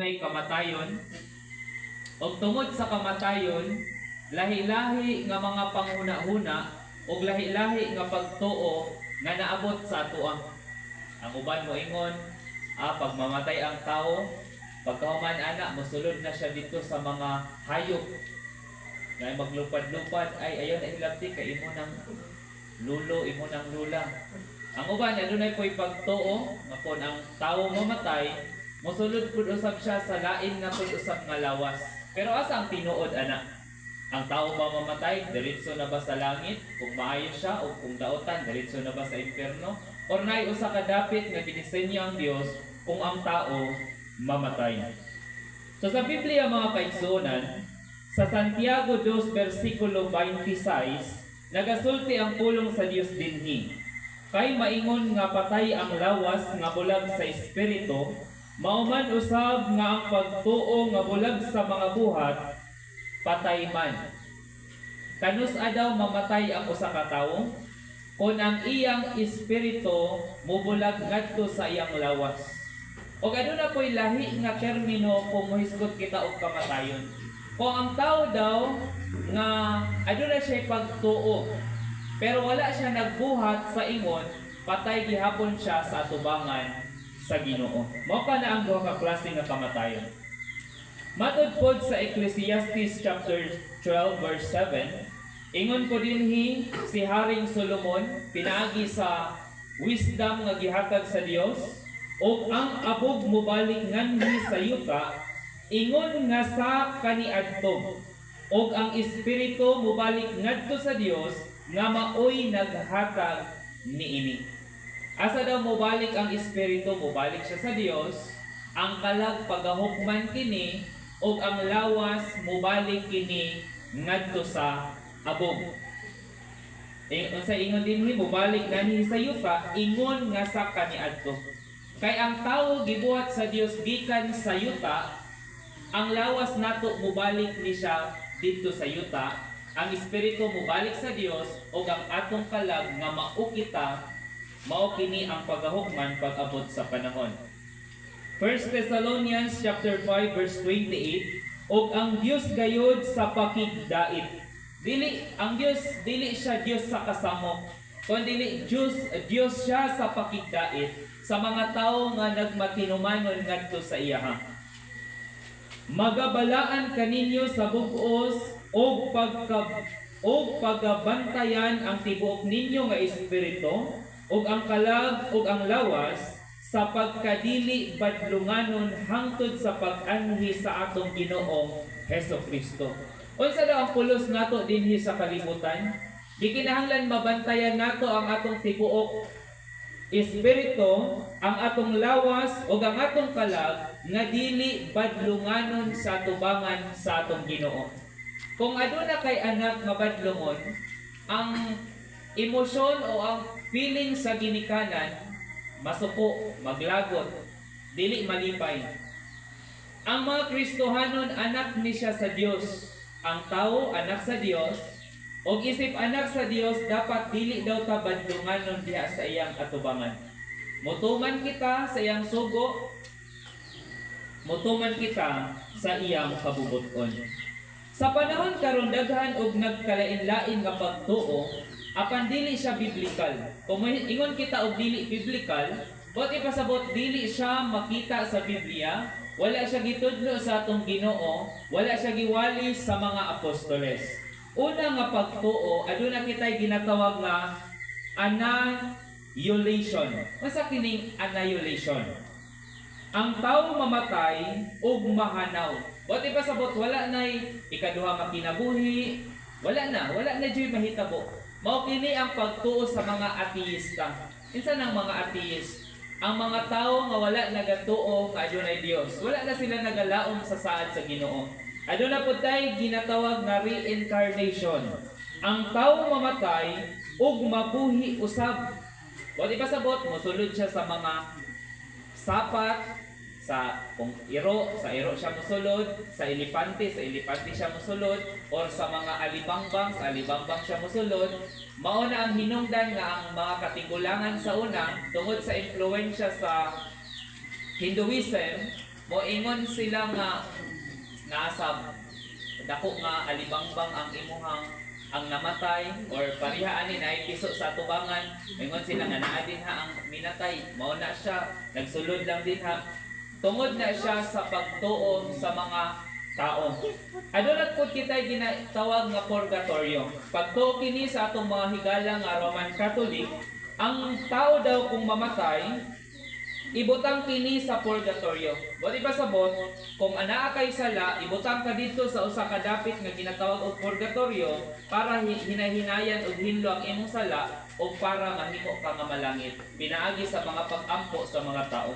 May kamatayon ug tungod sa kamatayon lahi-lahi nga mga panghuna-huna ug lahi-lahi nga pagtuo nga naabot sa atoa. Ang uban mo ingon, pag mamatay ang tao, pagkahuman ana mosulod na siya dito sa mga hayop nga maglupad-lupad ay ayon na hilabti kay imo nang lulo, imo nang lula. Ang uban adunay po'y pagtuo nga kun ang tao mamatay, mosulod pud usab siya sa lain nga pud usab nga lawas. Pero asa ang tinuod ana? Ang tao ba mamatay, diretso na ba sa langit kung maayo siya o kung daotan diretso na ba sa impierno? Or nay usa ka dapit nga ginisenyo ang Dios kung ang tao mamatay. So sa Biblia mga kaigsuonan, sa Santiago 2 versikulo 26, nagasulti ang pulong sa Dios dinhi. Kay maingon nga patay ang lawas nga bulag sa espiritu, mauman usab nga ang pagtuo nga bulag sa mga buhat patay man. Kanus adaw mamatay ang usa ka tawo kun ang iyang espiritu mubulag ngadto sa iyang lawas. O aduna po'y lahi nga termino kung mohisgot kita og kamatayon. Kung ang tao daw nga aduna siya pagtuo pero wala siya nagbuhat sa ingon, patay gihapon siya sa atubangan sa Ginoo. Mao pa na ang duha ka klase nga kamatayon. Matud pod sa Ecclesiastes chapter 12 verse 7, ingon ko dinhi si Haring Solomon pinaagi sa wisdom nga gihatag sa Dios, ug ang abog mobalik nganhi sa yuta, ingon nga sa kaniadto, ug ang espiritu mobalik ngadto sa Dios nga maoy naghatag niini. Asa daw mobalik ang espiritu, mobalik siya sa Dios, ang kalag pagahukman kini, ug ang lawas mobalik kini ngadto sa abog. Unsa ingon dinhi mobalik nganhi sa yuta, ingon nga sa kaniadto. Kay ang tawo gibuhat sa Dios gikan sa yuta, ang lawas nato mobalik ni siya didto sa yuta, ang espiritu mobalik sa Dios, ug ang atong kalag nga mao kita, mao kini ang pagahukman pag-abot sa panahon. 1 Thessalonians chapter 5 verse 28, ug ang Dios gayud sa pakigdait. Ang Dios dili siya Dios sa kasamok, kundi Dios siya sa pakigdait sa mga tawo nga nagmatinumanon ngadto sa iya. Magabalaan kaninyo sa bug-os og pagabantayan ang tibuok ninyo nga espiritu ug ang kalag ug ang lawas sa pagkadili badlunganon hangtod sa pag-anhi sa atong Ginoong Hesukristo. Unsa daw ang pulos nato dinhi sa kalibutan? Gikinahanglan mabantayan nato ang atong tibuok espiritu, ang atong lawas ug ang atong kalag nga dili badlunganon sa tubangan sa atong Ginoo. Kung aduna kay anak nga badlungon, ang emosyon o ang feeling sa ginikanan masuko, maglagot, dili malipay. Ang mga Kristohanon anak ni siya sa Dios. Ang tao anak sa Dios, og isip anak sa Dios dapat dili daw ta badlunganon diha sa iyang atubangan. Mutuman kita sa iyang sugo, mutuman kita sa iyang kabubuton. Sa panahon karon daghan og nagkalain-lain nga pagtuo, apan dili siya biblikal. Kung ingon kita og dili biblikal, buti pasabot dili siya makita sa Biblia, wala siya gitudlo sa atong Ginoo, wala siya giwali sa mga apostoles. Una nga pagtuo, aduna kitay ginatawag nga annihilation. Unsa kining annihilation? Ang tawo mamatay ug mahanaw. Buti pasabot wala nay ikaduha nga kinabuhi, wala na joy mahitabo. Mao kini ang pagtuo sa mga ateista. Insan ang mga ateist? Ang mga tawo nga wala nagatuo nga adunay Dios. Wala na sila nagalaom sa saad sa Ginoo. Aduna pud tay ginatawag nga reincarnation. Ang tawo mamatay ug mabuhi usab. Buti pasabot mosulod siya sa mga sapat, sa iro siya mosulod, sa elepante siya mosulod, or sa mga alibangbang siya mosulod. Mao na ang hinungdan nga ang mga katigulangan sa una tungod sa impluwensya sa Hinduism moingon sila nga nasa dako nga alibangbang ang imuhang ang namatay or parihaan ni na piso sa tubangan, ingon sila nga naa din ha ang minatay, mao na siya, nagsulod lang din ha. Tungod na siya sa pagtuo sa mga tao. Adunat po kita ginatawag nga purgatorio. Pagtuo kini sa atong mga higala nga Roman Catholic, ang tao daw kung mamatay, ibutang kini sa purgatorio. Buti pa sabot, kung anaa kay sala, ibutang ka dito sa usa ka dapit nga ginatawag og purgatorio para hinahinayan og hinlo ang imong sala o para mahimo ka nga malangit. Pinaagi sa mga pag-ampo sa mga tao.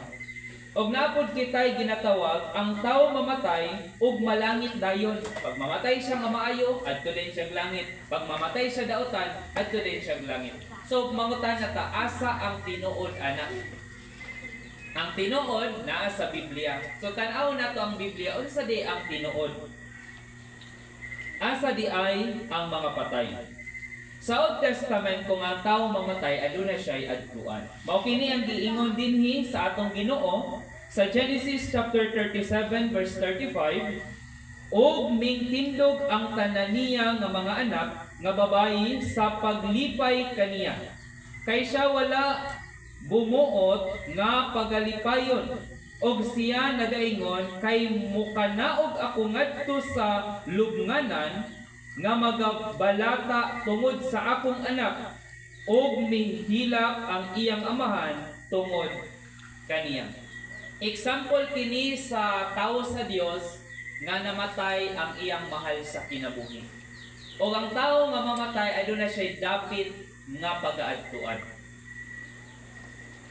Og napod kitay ginatawag ang tao mamatay ug malangit dayon. Pag mamatay siya nga maayo, adto din siya langit. Pag mamatay siya daotan, adto din siya langit. So mangutan na ta asa ang tinuod ana. Ang tinuod naa sa Biblia. So tan-aw nato ang Biblia unsa di ang tinuod. Asa di ay ang mga patay. Sa Old Testament kung ang tao mamatay aduna siya'y adtuan. Mao kini ang giingon dinhi sa atong Ginoo sa Genesis chapter 37 verse 35. Og mingtindog ang tanan niya nga mga anak nga babayi sa paglipay kaniya. Kay siya wala bumuot nga pagalipayon og siya nagaingon kay mukanaog ako ngadto sa lubnganan nga magabalata tungod sa akong anak og mihilak ang iyang amahan tungod kaniya. Example kini sa tao sa Dios nga namatay ang iyang mahal sa kinabuhi. O ang tao nga mamatay aduna siya dapit nga pagaadtuan.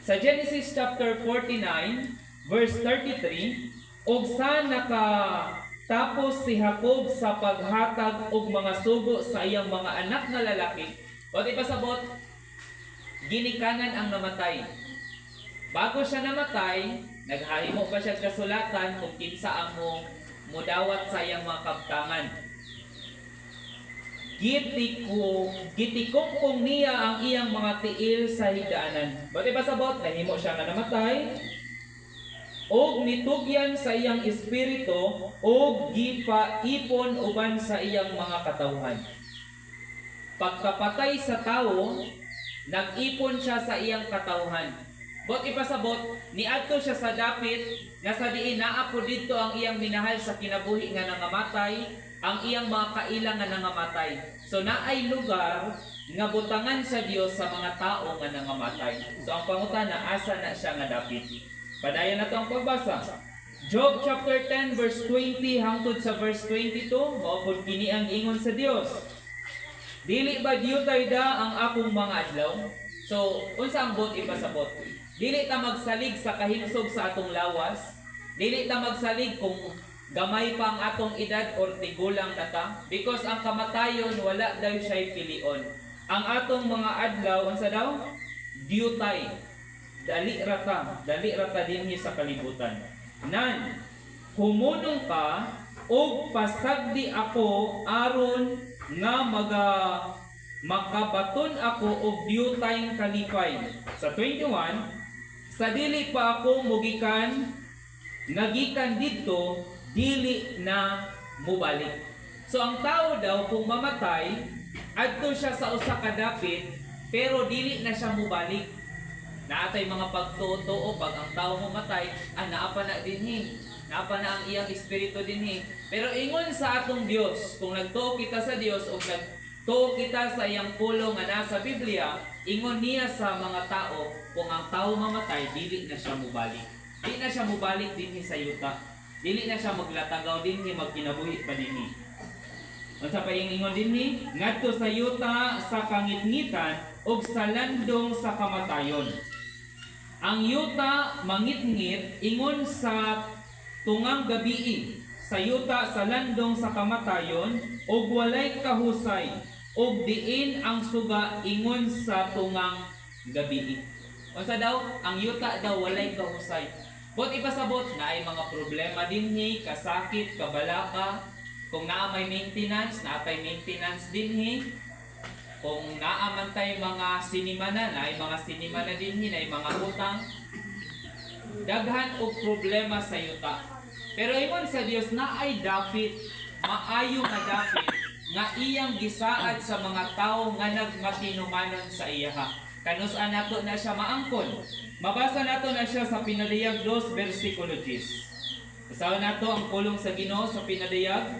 Sa Genesis chapter 49 verse 33, og sa nakatapos si Jacob sa paghatag og mga sugo sa iyang mga anak nga lalaki, o di pasabot ginikanan ang namatay. Bago siya namatay, naghahimo pa siya kasulatan kung kinsa ang mudawat sa iyang mga kabtangan. Gitikong niya ang iyang mga tiil sa higdaanan. Bati ba sabot, nahimo siya nga namatay, og nitugyan sa iyang espiritu, og gipaipon uban sa iyang mga katawhan. Pagkapatay sa tao, nag-ipon siya sa iyang katawhan. Bot ipasabot, niadto siya sa dapit, nga sa diin naa po dito ang iyang minahal sa kinabuhi nga nangamatay, ang iyang mga kailang nga nangamatay. So naay lugar nga butangan sa Dios sa mga tao nga nangamatay. So ang pangutana, asa na siya nga dapit? Padayon na to ang pagbasa. Job chapter 10 verse 20 hangtod sa verse 22, maupod kini ang ingon sa Dios. Dili ba diyutay da ang akong mga adlaw? So unsa ang bot ipasabot? Dili ta magsalig sa kahimsog sa atong lawas. Dili ta magsalig kung gamay pa ang atong edad or tigulang na ta. Because ang kamatayon wala daw siya'y pilion. Ang atong mga adlaw, unsa daw? Diyutay. Dali rata dinhi sa kalibutan. Nan, humunong ka og pasagdi ako aron nga makabaton ako og diyutayng kalipay. Sa 21, sa dili pa ako mugikan, nagikan dito, dili na mubalik. So ang tao daw kung mamatay, adto siya sa usa ka dapit, pero dili na siya mubalik. Naatay mga pagtuo pag ang tao mamatay, naapa na dinhi. Naapa na ang iyang espiritu dinhi. Pero ingon sa atong Dios, kung nagtuo kita sa Dios o nagtuo kita sa iyang pulong nga nasa Biblia, ingon niya sa mga tao, kung ang tao mamatay, dili na siya mubalik. Dili na siya mubalik dinhi sa yuta. Dili na siya maglatagaw dinhi, magkinabuhi pa dinhi. Unsa pa yung ingon dinhi? Ngadto sa yuta sa kangitngitan ug sa landong sa kamatayon. Ang yuta mangitngit ingon sa tungang gabii, sa yuta sa landong sa kamatayon ug walay kahusay ug diin ang suga ingon sa tungang gabii. Unsa daw? Ang yuta daw walay kahusay. Bot ipasabot na ay mga problema dinhi, kasakit, kabalaka, kung naa may maintenance, naapay maintenance dinhi. Kung naamantay mga sinimana, na ay mga sinimana dinhi, na ay mga utang. daghan og problema sa yuta. Pero ingon sa Dios na ay dapit, maayo nga dapit nga iyang gisaad sa mga tawo nga nagmatinumanon sa iyaha. Kanus-an nato na siya maangkon. Mabasa nato na siya sa Pinadiyag 2 versikulo 10. Basahin nato ang pulong sa Ginoo sa Pinadiyag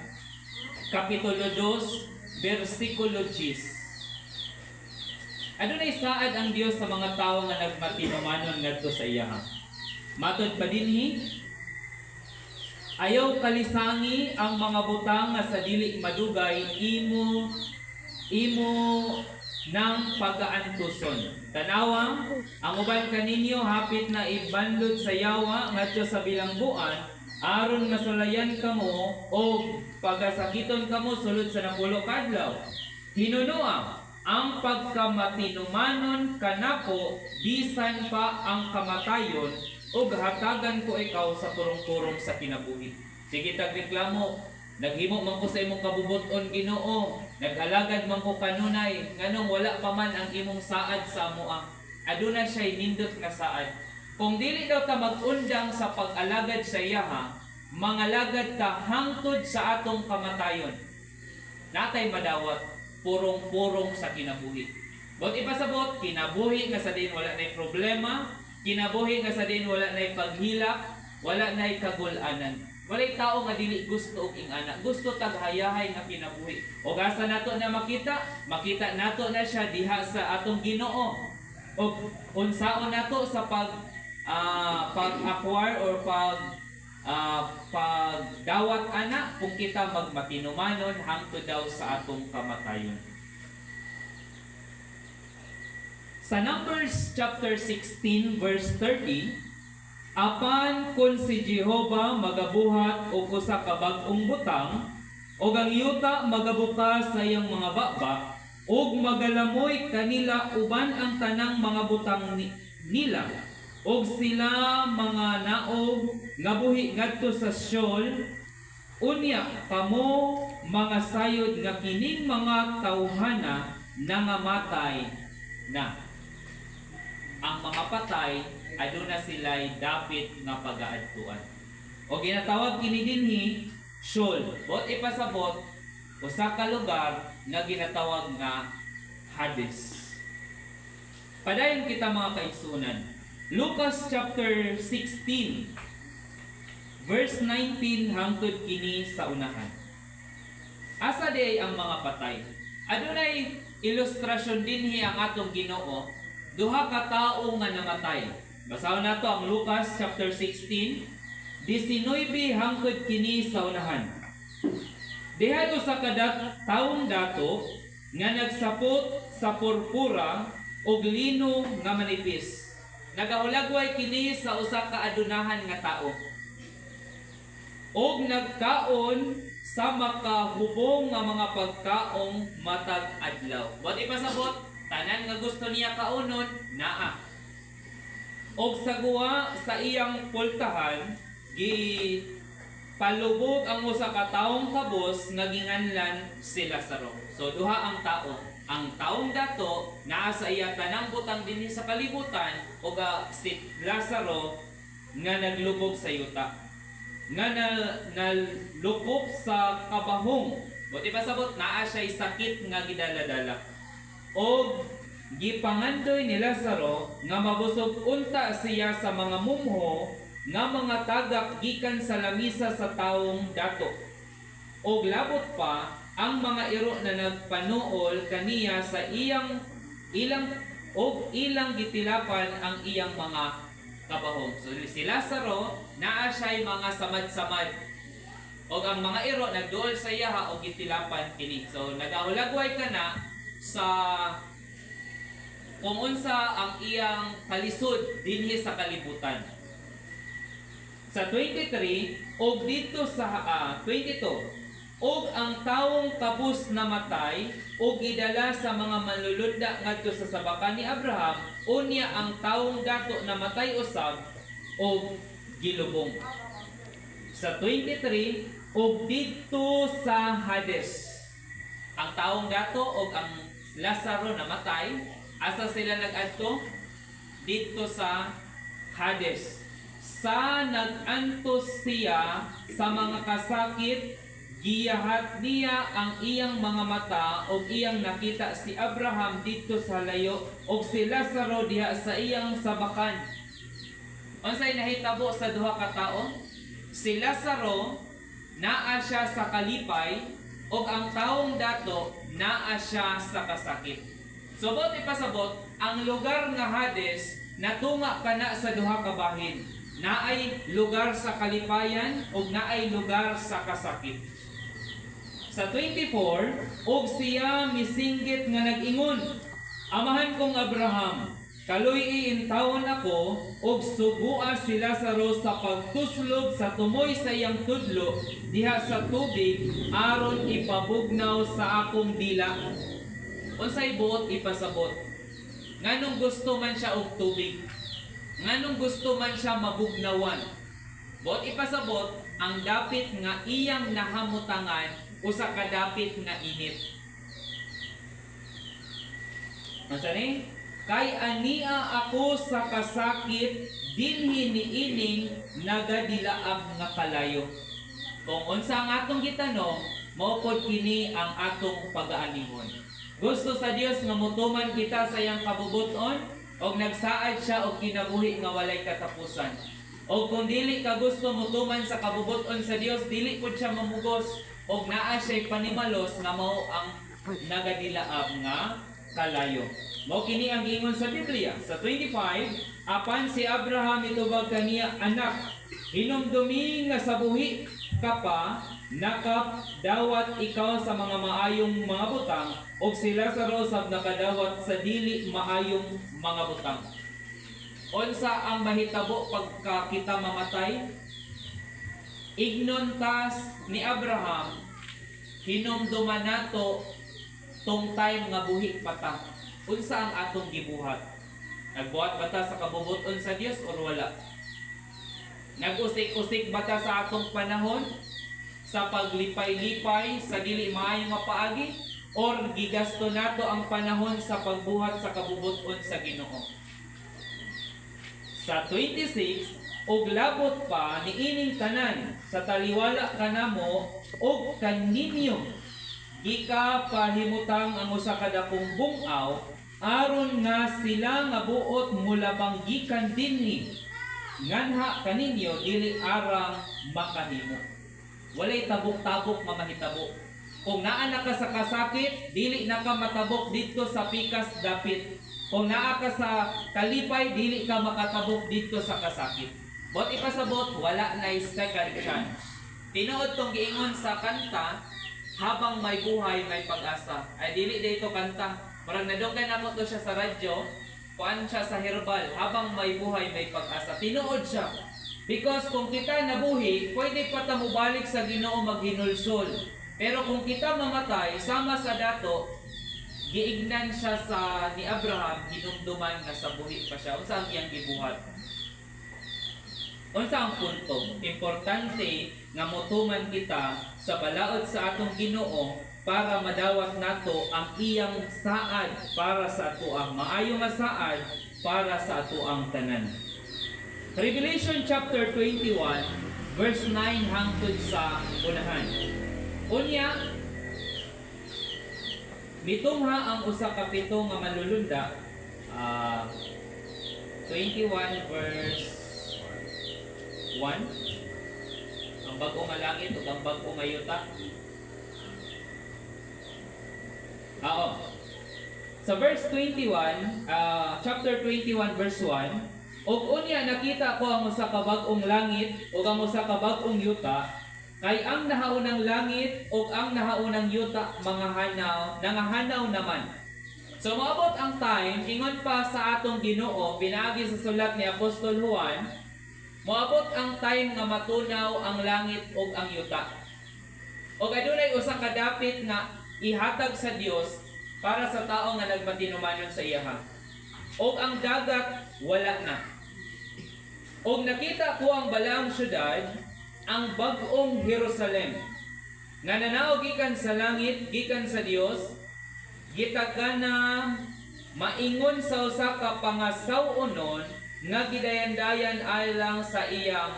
kapitulo 2 versikulo 10. Adunay saad ang Dios sa mga tawo nga nagmatinumanon ngadto sa iyaha. Matod pa dinhi, ayaw kalisangi ang mga butang nga sa dili madugay imo ng pag-aantuson. Tanawa, ang uban kaninyo hapit na ibanlod sa yawa ngadto sa bilangguan aron masulayan kamo o pagasakiton kamo sulod sa napulo kadlaw. Hinunoa ang pagkamatinumanon kanako bisan pa ang kamatayon ug hatagan ko ikaw sa purong-purong sa kinabuhi. Sige tagreklamo, naghimo man ko sa imong kabubuton Ginoo, naghalagad man ko kanunay nganong wala pa man ang imong saad sa amoa. Aduna siya'y nindot nga saad. Kung dili daw ta mag-undang sa pag-alagad sa iyaha, mangalagad ta hangtod sa atong kamatayon. Natay madawat purong-purong sa kinabuhi. Bot ipasabot, kinabuhi nga sa din wala nay problema, kinabuhi nga sa din wala nay paghilak, wala nay kagulanan. Walay tao nga dili gusto og ingana, gusto taghayahay nga kinabuhi. O gasa nato na makita nato na siya diha sa atong Ginoo. O unsaon nato sa pag-acquire or pagdawat anak kung kita magmatinumanon hangtod daw sa atong kamatayon. Sa Numbers chapter 16 verse 30, apan kun si Jehova magabuhat og usa ka bag-ong butang ug ang yuta magabukas sa iyang mga baba ug magalamoy kanila uban ang tanang mga butang nila og sila mga naog nga buhi ngadto sa Sheol, unya kamo mga sayod nga kining mga tawhana nangamatay na. Ang mga patay aduna sila'y dapit nga pagaadtuan. O ginatawag kini dinhi Sheol. Bot ipasabot usa ka lugar nga ginatawag nga Hades. Padayon kita mga kaigsunan. Lucas chapter 16 verse 19 hangtod kini sa unahan. Asa di ang mga patay? Adunay ilustrasyon dinhi ang atong Ginoo, duha ka tawo nga namatay. Basahon nato ang Lucas chapter 16 19 hangtod kini sa unahan. Diha usa ka taong dato nga nagsapot sa purpura og lino nga manipis. Nagahulagway kini sa usa ka adunahan nga tao. Og nagkaon sa makahubong nga mga pagkaong matag adlaw. Wat ipasabot, tanan nga gusto niya kaunon, naa. Og sa guwa sa iyang pultahan, palubog ang usa ka taong kabos nga ginganlan si Lazaro. So duha ang tao. Ang taong dato naa sa iya tanang butang dinhi sa kalibutan ug si Lazaro nga naglubog sa yuta. Nga nalukop sa kabahong. Buti pasabot naa siya sakit nga gidaladala. Og gipangandoy ni Lazaro nga mabusog unta siya sa mga mumho nga mga tagak gikan sa lamisa sa taong dato. Og labot pa ang mga iro na nagpanuol kaniya sa ilang gitilapan ang iyang mga kabahong. So si Lazaro naa siya'y mga samad-samad. Og ang mga iro nagduol sa iyaha og gitilapan kini. So nagahulagway ka na sa kung unsa ang iyang kalisod dinhi sa kalibutan. Sa 23 og dito sa 22 og ang taong kabus namatay og gidala sa mga manlulunda ngadto sa sabakan ni Abraham, unya ang taong dato namatay usab og gilubong. Sa 23 og dito sa Hades, ang taong dato og ang Lazaro namatay, asa sila nagadto? Dito sa Hades. sa nagantos siya sa mga kasakit, giyahat niya ang iyang mga mata o iyang nakita si Abraham dito sa layo o si Lazaro diha sa iyang sabakan. Unsay nahitabo sa duha ka tawo? Si Lazaro naa siya sa kalipay o ang taong dato naa siya sa kasakit. Subot ipasabot, ang lugar nga Hades natunga kana sa duha ka bahin. Naay lugar sa kalipayan o naay lugar sa kasakit. Sa 24, og siya misinggit nga nag-ingon, Amahan kong Abraham, kaluy iintawon ako og sugua si Lazaro sa pagtuslog sa tumoy sa iyang tudlo diha sa tubig aron ipabugnaw sa akong dila. Unsay buot ipasabot? Nganong gusto man siya og tubig? Nganong gusto man siya mabugnawan? Buot ipasabot, ang dapit nga iyang nahamutangan usa ka dapit nga init. Asa ni? Kay ania ako sa kasakit dinhi niining nagadilaab nga kalayo. Kung unsa ang atong gitanong, mao pod kini ang atong pag-aaningon. Gusto sa Dios nga mutuman kita sa iyang kabubuton og nagsaad siya og kinabuhi nga walay katapusan. O kung dili ka gusto mutuman sa kabubuton sa Dios, dili pud siya mamugos og naa siya'y panimalos nga mao ang nagadilaab nga kalayo. Mao kini ang giingon sa Biblia sa 25, apan si Abraham itubag kaniya, anak, hinumdumi nga sa buhi ka pa, nakadawat ikaw sa mga maayong mga butang, og si Lazaro sab nakadawat sa dili maayong mga butang. Unsa ang mahitabo pagka kita mamatay? Ignon tas ni Abraham, hinumduman nato tong time nga buhi pata. Unsa ang atong gibuhat? Nagbuhat bata sa kabubuton sa Dios or wala? Nag-usik-usik bata sa atong panahon sa paglipay-lipay sa dili maayong mapaagi or gigasto nato ang panahon sa pagbuhat sa kabubuton sa Ginoo? Sa 26, og labot pa niining tanan sa taliwala kanamo og kaninyo gika pahimutang ang usa ka dakong bungaw aron nga sila nga buot mulabang gikan dinhi nganha kaninyo dili arang makahimo. Walay tabok-tabok mamahitabo. Kung naa na ka sa kasakit, dili na ka matabok dito sa pikas dapit. Kung naa ka sa kalipay, dili ka makatabok dito sa kasakit. Bot ipasabot, wala na'y second chance. Tinuod tong giingon sa kanta, habang may buhay, may pag-asa. Ay, dili dito kanta. Parang nadunggan ako to siya sa radyo, kuan siya sa herbal, habang may buhay, may pag-asa. Tinuod siya. Because kung kita nabuhi, pwede pa ta mubalik sa Ginoo maghinulsol. Pero kung kita mamatay, sama sa dato, giignan siya sa ni Abraham, hinumduman nga sa buhi pa siya. Unsa ang iyang gibuhat? Unsa ang punto? Importante nga motuman kita sa balaod sa atong Ginoo para madawat nato ang iyang saad para sa ato ang maayo nga saad para sa ato ang tanan. Revelation chapter 21 verse 9 hangtod sa unahan. Unya, mitungha ang usa ka pito nga malulunda. 21 verse 1. Ang bago nga langit ug ang bago nga yuta. Sa verse 21, chapter 21 verse 1, og unya nakita ko ang usa ka bag-ong langit ug ang usa ka bag-ong yuta, kay ang nahaunang langit ug ang nahaunang yuta mga hanaw, nangahanaw naman. So maabot ang time, ingon pa sa atong Ginoo, pinaagi sa sulat ni Apostol Juan, moabot ang time nga matunaw ang langit ug ang yuta. Og adunay usa ka dapit nga ihatag sa Dios para sa tao nga nagpatinumanon sa iyaha. Og ang dagat wala na. Og nakita ko ang balaang syudad, ang bag-ong Jerusalem, nga nanaog gikan sa langit, gikan sa Dios, gitagana maingon sa usa ka pangasaw-onon nga gidayan-dayan alang sa iyang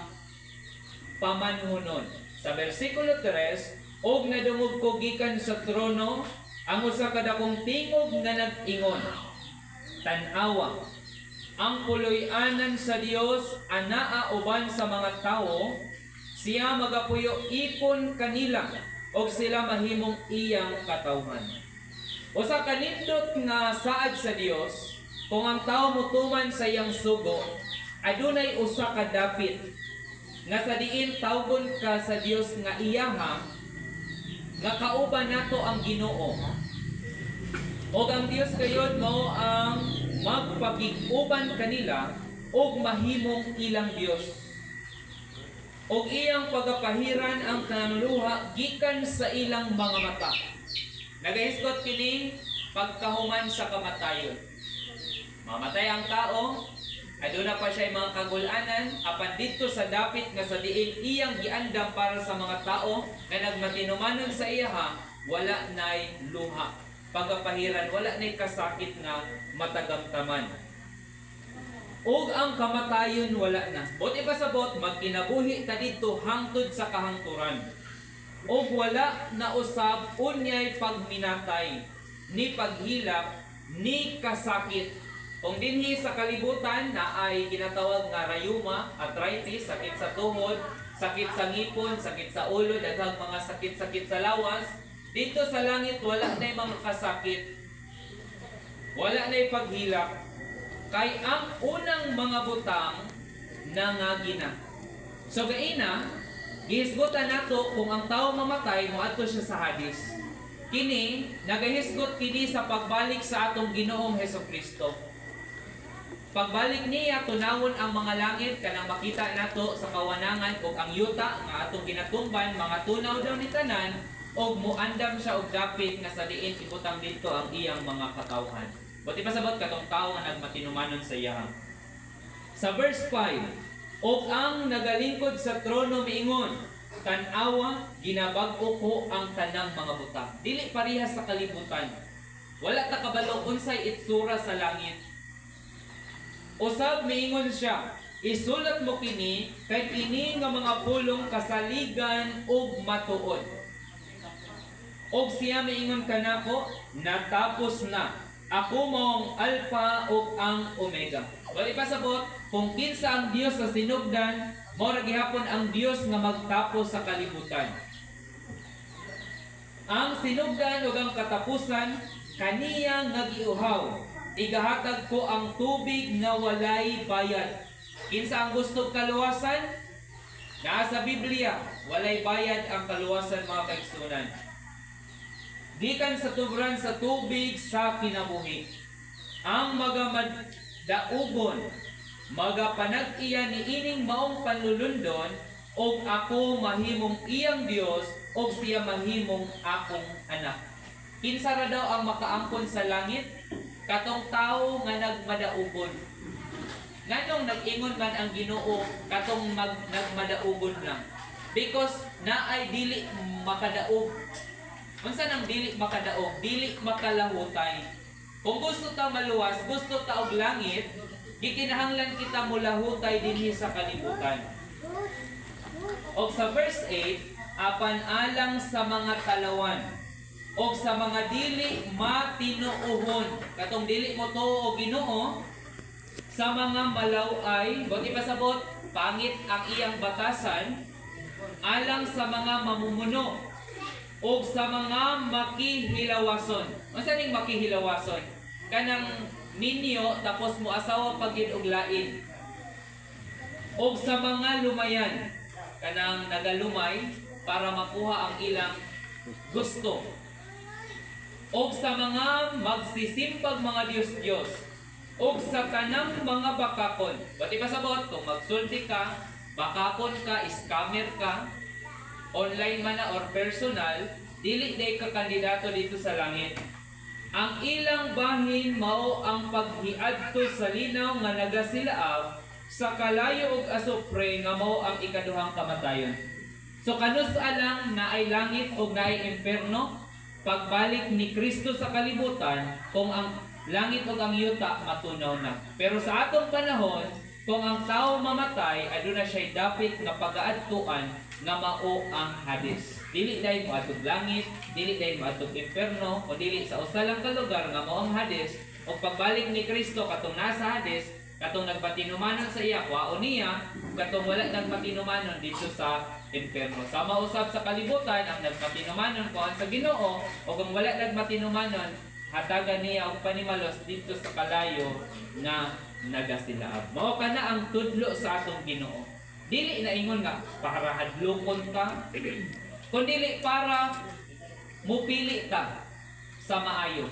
pamanhunon. Sa bersikulo 3, og nadungog ko gikan sa trono ang usa ka dakong tingog nga nag-ingon, tan-awa, ang puloy-anan sa Dios anaa uban sa mga tawo, siya magapuyo ipon kanila og sila mahimong iyang katawhan. Usa ka nindot nga saad sa Dios, kung ang tao mutuman sa iyang sugo, adunay usa ka dapit nga sa diin tawgon ka sa Dios nga iyaha, nga kauban nato ang Ginoo. Og ang Dios gayud mao ang magpakig-uban kanila og mahimong ilang Dios. Og iyang pagapahiran ang kanluha gikan sa ilang mga mata. Nagahisgot kini pagkahuman sa kamatayon. Mamatay ang tao, aduna pa siya mga kagulanan, apan dito sa dapit nga sa diin iyang giandam para sa mga tao na nagmatinumanon sa iyaha, wala nay luha. Pagapahiran, wala nay kasakit na matagamtaman. Og ang kamatayon wala na. Buti pa sabot, magkinabuhi ta dito hangtod sa kahangturan. Og wala na usab unyay pagminatay, ni paghilak, ni kasakit. Kung dinhi sa kalibutan na ay ginatawag nga rayuma, arthritis, sakit sa tuhod, sakit sa ngipon, sakit sa ulo, daghang mga sakit-sakit sa lawas, dito sa langit wala na mga kasakit, wala na paghilak, kay ang unang mga butang nangagi na. So gaina, gihisgutan nato kung ang tao mamatay, moadto siya sa Hades. Kini, nagahisgot kini sa pagbalik sa atong Ginoong Hesukristo. Pagbalik niya, tunawon ang mga langit, kanang makita nato sa kawanangan ug ang yuta nga atong ginatumban, mga tunaw daw ni tanan, og muandam siya og dapit nga sa diin ibutang dito ang iyang mga katawhan. Buti pa sabot katong tao nga nagmatinumanon sa iya. Sa verse 5, og ang nagalingkod sa trono miingon, tan-awa, ginabag-o ko ang tanang mga butang. Dili parehas sa kalibutan. Wala ta kabalo unsay itsura sa langit. Usab miingon siya, isulat mo kini kay kini nga mga pulong kasaligan ug matuod. Og siya miingon kanako, natapos na. Ako mong Alpha ug ang Omega. Wala pasabot kung kinsa ang Dios sa sinugdan, mao gihapon ang Dios nga magtapos sa kalibutan. Ang sinugdan ug ang katapusan kaniya nga giuhaw. Igahatag ko ang tubig nga walay bayad. Kinsa ang gusto kaluwasan? Naa sa Biblia, walay bayad ang kaluwasan mga kaigsunan. Gikan sa tubran sa tubig sa kinabuhi. Ang magamadaugon, magapanag-iya ni ining maong panlulundon, og ako mahimong iyang Dios, og siya mahimong akong anak. Kinsa ra daw ang makaangkon sa langit? Katong tao nga nagmadaugon. Nganong nag-ingon man ang Ginoo katong nagmadaugon lang? Because naay dili makadaog. Unsa nang dili makadaog? Dili makalahutay. Kung gusto ta maluwas, gusto ta og langit, gikinahanglan kita mulahutay dinhi sa kalibutan. Og sa verse 8, apan alang sa mga kalawan, og sa mga dili matinuohon, katong dili mo tuo o Ginoo, sa mga malaway, buti pasabot, pangit ang iyang batasan, alang sa mga mamumuno, og sa mga makihilawason. Unsa ning makihilawason? Kanang ninyo tapos mo asawa pagid og lain. Og sa mga lumayan, kanang nagalumay para makuha ang ilang gusto. Og sa mga magsisimpag mga Diyos-Diyos, og sa tanang mga bakakon. Pati pasabot, kung magsulti ka, bakakon ka, scammer ka, online man na or personal, dili day ka kandidato dito sa langit. Ang ilang bahin mao ang paghiadto sa linaw nga nagasilaab sa kalayo ug asupre nga mao ang ikaduhang kamatayon. So kanus alang na ay langit ug naay imperno, pagbalik ni Kristo sa kalibutan kung ang langit ug ang yuta matunaw na. Pero sa atong panahon, Kung ang tao mamatay, aduna siya dapit nga pagaadtuan nga mao ang Hades. Dili dahil mo atong langit, dili dahil mo atong imperno, o dili sa usa lang ka lugar nga mao ang Hades. O pagbalik ni Kristo katong nasa Hades, katong nagpatinumanon sa iya, kwaon niya, katong wala nagpatinumanon dito sa imperno. Sa mausap sa kalibutan, ang nagpatinumanon kuan sa Ginoo, o kung wala nagpatinumanon, hatagan niya og panimalos dito sa kalayo na nagasilaab. Mao kana ang tudlo sa atong Ginoo. Dili na ingon nga para hadlokon ka, kundi para mupili ka sa maayo.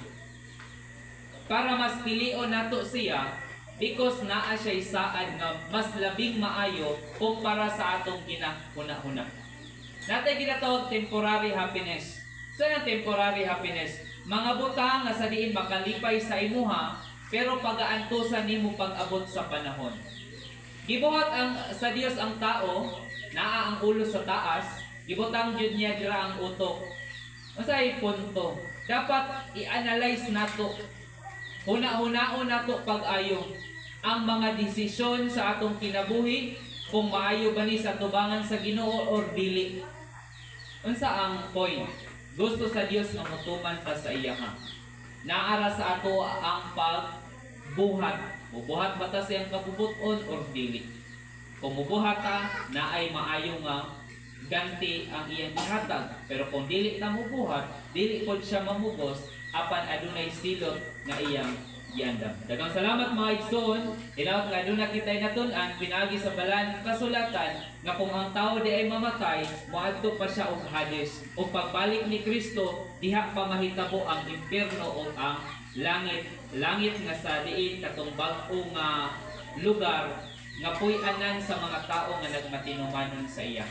Para mas pilion nato siya because naa siya saad nga mas labing maayo kumpara sa atong kinahuna-huna. Natay ginatawag temporary happiness. Saan ang temporary happiness? Mga butang nga sa diin makalipay sa imuha, pero pagaantusan nimo pag-abot sa panahon. Gibuhat ang sa Dios ang tao, naa ang ulo sa taas, gibutang jud niya dira ang utok. Unsay punto? Dapat i-analyze nato. Huna-hunaon nato pag-ayo ang mga desisyon sa atong kinabuhi kung maayo ba ni sa tubangan sa Ginoo or dili. Unsa ang point? Gusto sa Dios nga motuman ta sa iya ha. Naara sa ato ang pagbuhat. Mubuhat ba ta siyang kabubuton or dili? Kung mubuhat ta, naay maayo nga ganti ang iyang ihatag. Pero kung dili ta mubuhat, dili pod siya mamugos apan adunay silot nga iyang giandam. Daghang salamat mga igsoon. Tinawag nga aduna kitay natun-an pinaagi sa balan kasulatan nga kung ang tao di ay mamatay, moadto pa siya og Hades. O pagbalik ni Kristo, diha pa mahitabo ang impierno o ang langit. Langit nga sa diin katong bag-o nga lugar nga puy-anan sa mga tao nga nagmatinumanon sa iya.